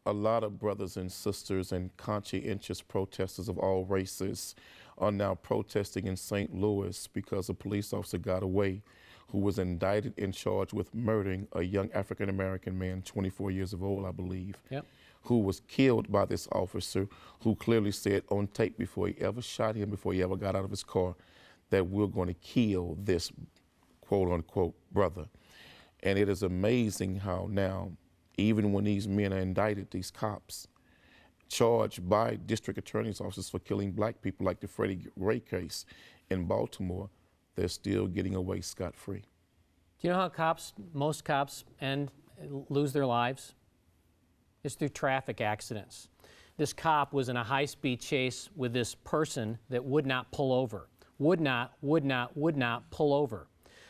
A lot of brothers and sisters and conscientious protesters of all races are now protesting in St. Louis because a police officer got away who was indicted and charged with murdering a young African-American man, 24 years of old, I believe, who was killed by this officer who clearly said on tape before he ever shot him, before he ever got out of his car, that we're going to kill this quote-unquote brother. And it is amazing how now, even when these men are indicted, these cops, charged by district attorney's offices for killing black people, like the Freddie Gray case in Baltimore, they're still getting away scot-free. Do you know how most cops lose their lives? It's through traffic accidents. This cop was in a high-speed chase with this person that would not pull over. Would not pull over.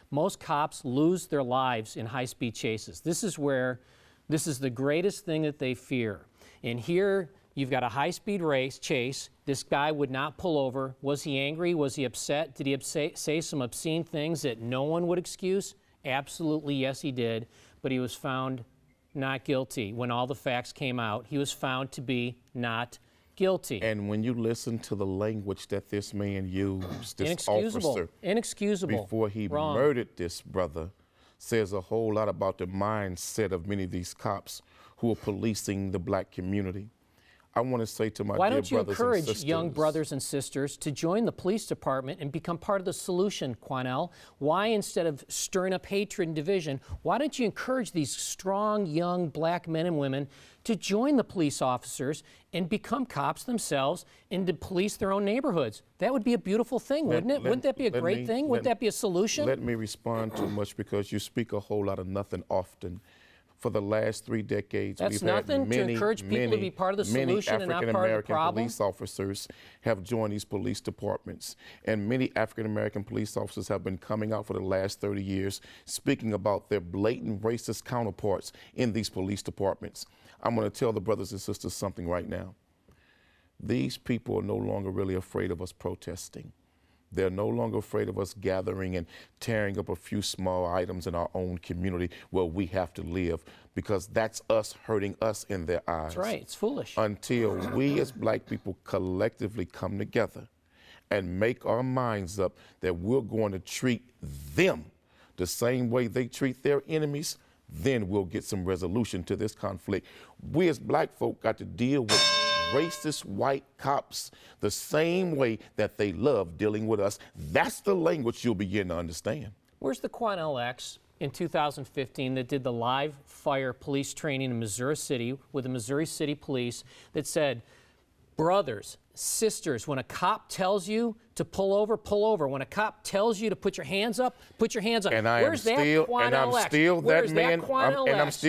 Most cops lose their lives in high-speed chases. This is the greatest thing that they fear. And here, you've got a high-speed chase. This guy would not pull over. Was he angry? Was he upset? Did he say some obscene things that no one would excuse? Absolutely, yes, he did. But he was found not guilty. When all the facts came out, he was found to be not guilty. And when you listen to the language that this man used, this officer, inexcusable, before he murdered this brother, says a whole lot about the mindset of many of these cops who are policing the black community. I want to say to my dear brothers and sisters. Why don't you encourage young brothers and sisters to join the police department and become part of the solution, Quanell? Why, instead of stirring up hatred and division, why don't you encourage these strong, young black men and women to join the police officers and become cops themselves and to police their own neighborhoods? That would be a beautiful thing, wouldn't it? Wouldn't that be a great thing? Wouldn't that be a solution? Let me respond too much because you speak a whole lot of nothing often. For the last 3 decades, we've had to encourage people to be part of the solution and not part of the problem. Police officers have joined these police departments, and many African-American police officers have been coming out for the last 30 years speaking about their blatant racist counterparts in these police departments. I'm going to tell the brothers and sisters something right now. These people are no longer really afraid of us protesting. They're no longer afraid of us gathering and tearing up a few small items in our own community where we have to live, because that's us hurting us in their eyes. That's right, it's foolish. Until we as black people collectively come together and make our minds up that we're going to treat them the same way they treat their enemies, then we'll get some resolution to this conflict. We as black folk got to deal with racist white cops the same way that they love dealing with us. That's the language you'll begin to understand. Where's the Quanell X in 2015 that did the live fire police training in Missouri City with the Missouri City Police that said, brothers, sisters, when a cop tells you to pull over, pull over. When a cop tells you to put your hands up, put your hands up. And I'm still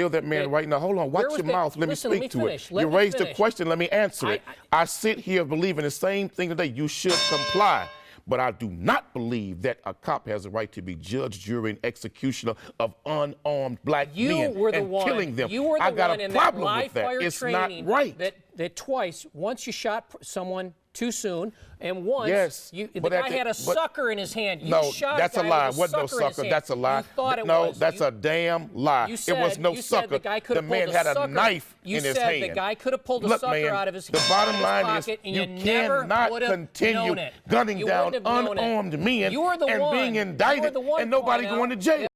that man right now. Hold on, watch your mouth. Let me speak to it. You raised the question, let me answer it. I sit here believing the same thing today. You should comply. But I do not believe that a cop has a right to be judge, jury, and executioner of unarmed black men and killing them. You were the I got one a in problem that with that. fire It's not training right. That twice, once you shot someone too soon, and once the guy had a sucker in his hand. No, that's a lie. Wasn't no sucker. That's a lie. You thought it no, was. that's a damn lie. It was no sucker. The man had a knife in his hand. You said the guy could have pulled a sucker out of his the bottom line is you cannot continue gunning down unarmed men and being indicted and nobody going to jail.